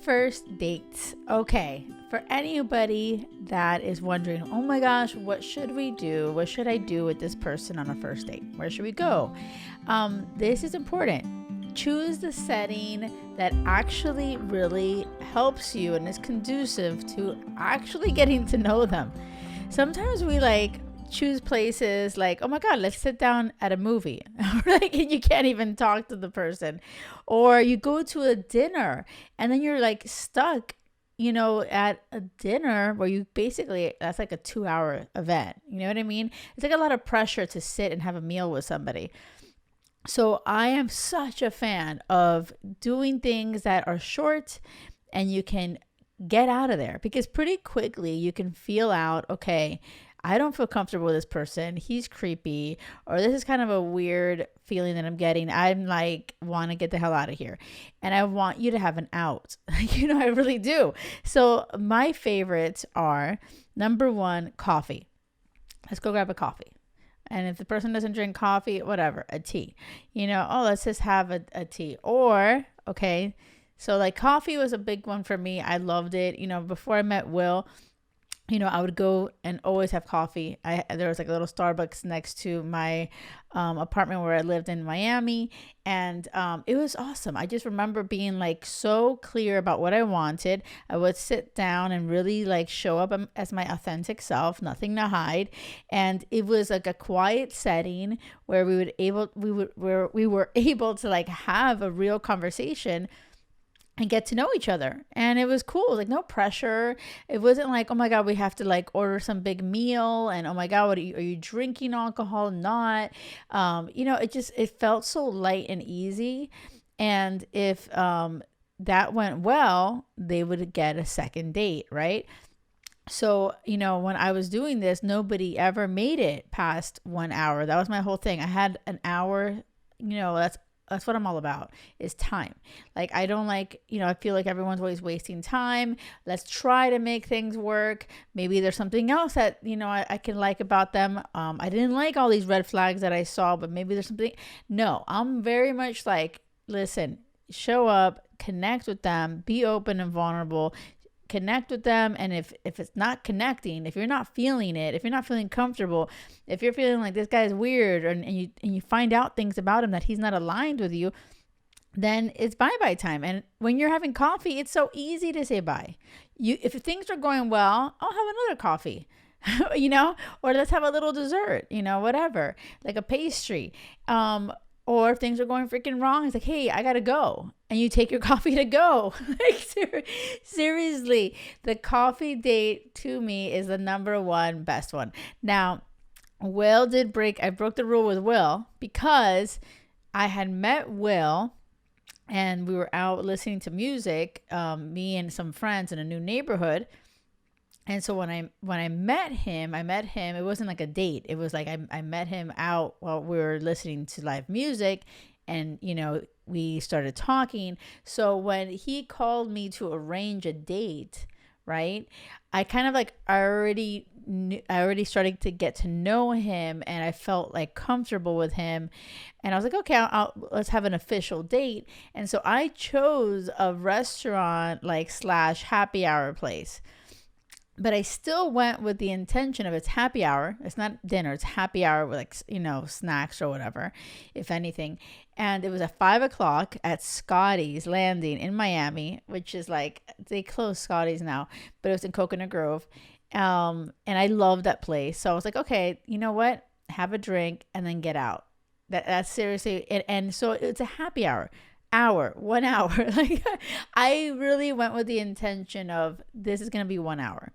First dates. Okay, for anybody that is wondering, oh my gosh, what should we do? What should I do with this person on a first date? Where should we go? This is important. Choose the setting that actually really helps you and is conducive to actually getting to know them. Sometimes we choose places like, oh my God, let's sit down at a movie. And you can't even talk to the person. Or you go to a dinner and then you're stuck, at a dinner where you basically, that's like a 2-hour event. You know what I mean? It's like a lot of pressure to sit and have a meal with somebody. So I am such a fan of doing things that are short and you can get out of there, because pretty quickly you can feel out, okay, I don't feel comfortable with this person. He's creepy, or this is kind of a weird feeling that I'm getting. I'm want to get the hell out of here. And I want you to have an out. I really do. So my favorites are, number one, coffee. Let's go grab a coffee. And if the person doesn't drink coffee, whatever, a tea. Let's just have a tea. Or, okay, so coffee was a big one for me. I loved it. Before I met Will, I would go and always have coffee. There was a little Starbucks next to my apartment where I lived in Miami. And it was awesome. I just remember being so clear about what I wanted. I would sit down and really show up as my authentic self, nothing to hide. And it was a quiet setting where we were able to have a real conversation and get to know each other. And it was cool. It was no pressure. It wasn't oh my God, we have to order some big meal. And oh my God, are you drinking alcohol? Not. It felt so light and easy. And if that went well, they would get a second date, right? So, when I was doing this, nobody ever made it past 1 hour. That was my whole thing. I had an hour, that's what I'm all about, is time. I don't I feel like everyone's always wasting time. Let's try to make things work. Maybe there's something else that, I can like about them. I didn't like all these red flags that I saw, but maybe there's something. No, I'm very much listen, show up, connect with them, be open and vulnerable, connect with them. And if it's not connecting, if you're not feeling it, if you're not feeling comfortable, if you're feeling like this guy is weird, and you find out things about him that he's not aligned with you, then it's bye time. And when you're having coffee, it's so easy to say bye. If things are going well, I'll have another coffee, or let's have a little dessert, whatever, like a pastry. Or if things are going freaking wrong, it's hey, I gotta go. And you take your coffee to go. Seriously, the coffee date to me is the number one best one. Now, I broke the rule with Will because I had met Will and we were out listening to music, me and some friends in a new neighborhood. And so when I met him, it wasn't a date. It was I met him out while we were listening to live music, and, we started talking. So when he called me to arrange a date, right, I kind of I already started to get to know him, and I felt comfortable with him. And I was okay, let's have an official date. And so I chose a restaurant / happy hour place. But I still went with the intention of it's happy hour. It's not dinner. It's happy hour with snacks or whatever, if anything. And it was at 5:00 at Scotty's Landing in Miami, which is they closed Scotty's now, but it was in Coconut Grove. And I love that place. So I was okay, you know what? Have a drink and then get out. That's seriously. And so it's a happy hour. 1 hour. I really went with the intention of this is going to be 1 hour.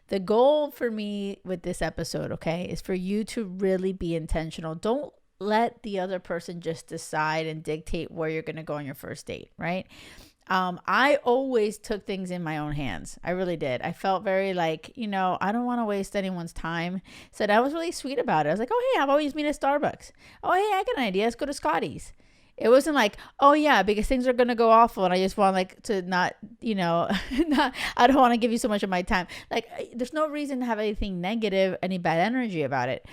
The goal for me with this episode, okay, is for you to really be intentional. Don't let the other person just decide and dictate where you're going to go on your first date, right? I always took things in my own hands. I really did. I felt very I don't want to waste anyone's time. So I was really sweet about it. I was oh, hey, I've always been at Starbucks. Oh, hey, I got an idea. Let's go to Scotty's. It wasn't oh yeah, because things are going to go awful and I just want to not, I don't want to give you so much of my time. There's no reason to have anything negative, any bad energy about it.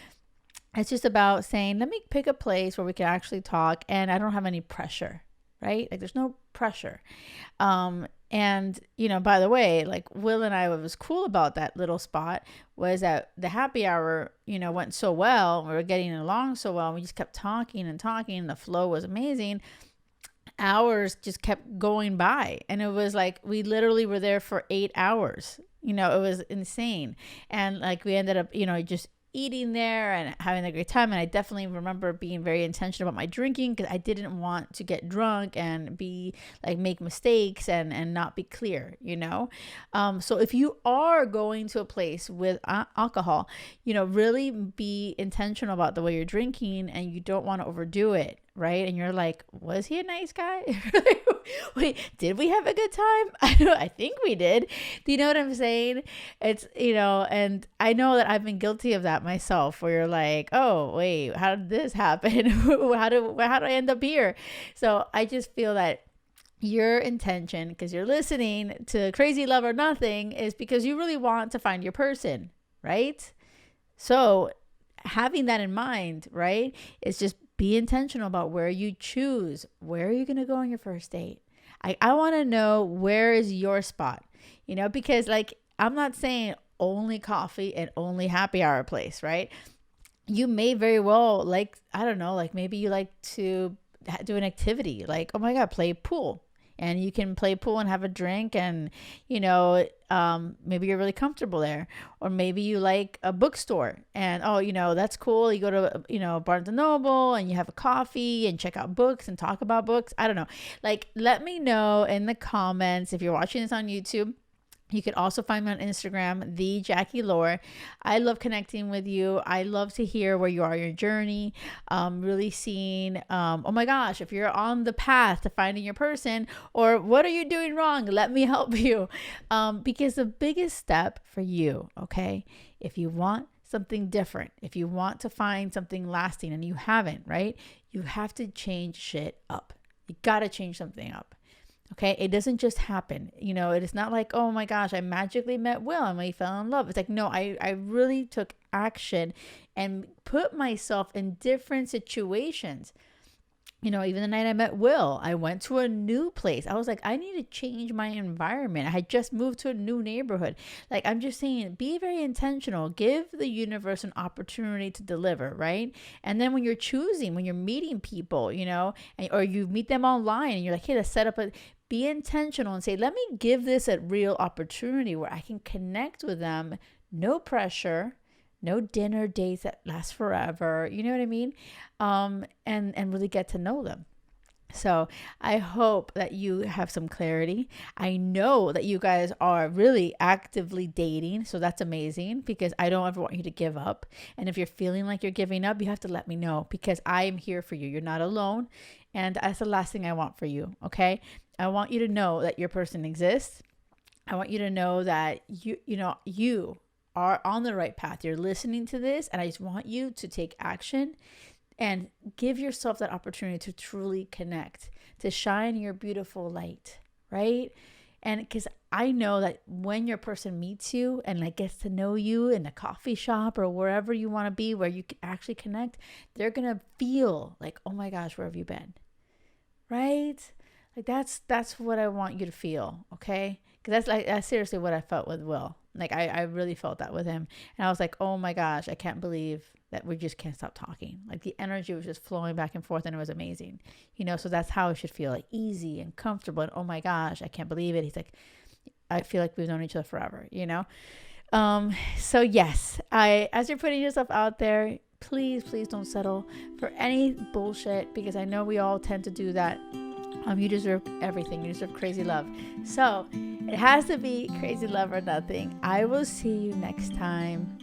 It's just about saying, let me pick a place where we can actually talk and I don't have any pressure, right? There's no pressure. And, by the way, like Will and I, what was cool about that little spot was that the happy hour, went so well. We were getting along so well. We just kept talking and talking, and the flow was amazing. Hours just kept going by. And it was like, we literally were there for 8 hours. It was insane. And like, we ended up, just eating there and having a great time. And I definitely remember being very intentional about my drinking, because I didn't want to get drunk and be like, make mistakes and not be clear, so if you are going to a place with alcohol, really be intentional about the way you're drinking, and you don't want to overdo it. Right. And you're like, was he a nice guy? Wait, did we have a good time? I think we did. Do you know what I'm saying? It's, and I know that I've been guilty of that myself, where you're like, oh, wait, how did this happen? how do I end up here? So I just feel that your intention, because you're listening to Crazy Love or Nothing, is because you really want to find your person. Right. So having that in mind, right, is just be intentional about where you choose. Where are you going to go on your first date? I want to know, where is your spot? Because like, I'm not saying only coffee and only happy hour place, right? You may very well, like, I don't know, like maybe you like to do an activity, like, oh my God, play pool. And you can play pool and have a drink, and, maybe you're really comfortable there. Or maybe you like a bookstore, and, that's cool. You go to, Barnes and Noble, and you have a coffee and check out books and talk about books. I don't know. Like, let me know in the comments if you're watching this on YouTube. You can also find me on Instagram, the Jackie Lore. I love connecting with you. I love to hear where you are in your journey. Really seeing, oh my gosh, if you're on the path to finding your person, or what are you doing wrong? Let me help you. Because the biggest step for you, okay, if you want something different, if you want to find something lasting and you haven't, right, you have to change shit up. You got to change something up. Okay, it doesn't just happen. It is not like, oh my gosh, I magically met Will and we fell in love. It's like, no, I really took action and put myself in different situations. Even the night I met Will, I went to a new place. I was like, I need to change my environment. I had just moved to a new neighborhood. Like, I'm just saying, be very intentional. Give the universe an opportunity to deliver, right? And then when you're choosing, when you're meeting people, or you meet them online and you're like, hey, let's set up be intentional and say, let me give this a real opportunity where I can connect with them. No pressure. No dinner dates that last forever. You know what I mean? And really get to know them. So I hope that you have some clarity. I know that you guys are really actively dating. So that's amazing, because I don't ever want you to give up. And if you're feeling like you're giving up, you have to let me know, because I am here for you. You're not alone. And that's the last thing I want for you. Okay. I want you to know that your person exists. I want you to know that you are on the right path. You're listening to this, and I just want you to take action and give yourself that opportunity to truly connect, to shine your beautiful light, right? And because I know that when your person meets you and like gets to know you in a coffee shop or wherever you want to be, where you can actually connect, they're going to feel like, oh my gosh, where have you been? Right? Like that's what I want you to feel. Okay. Because that's seriously what I felt with Will. Like I really felt that with him. And I was like, oh my gosh, I can't believe that we just can't stop talking. Like the energy was just flowing back and forth, and it was amazing. So that's how it should feel, like easy and comfortable. And oh my gosh, I can't believe it. He's like, I feel like we've known each other forever, So yes, as you're putting yourself out there, please don't settle for any bullshit, because I know we all tend to do that. You deserve everything. You deserve crazy love. So it has to be crazy love or nothing. I will see you next time.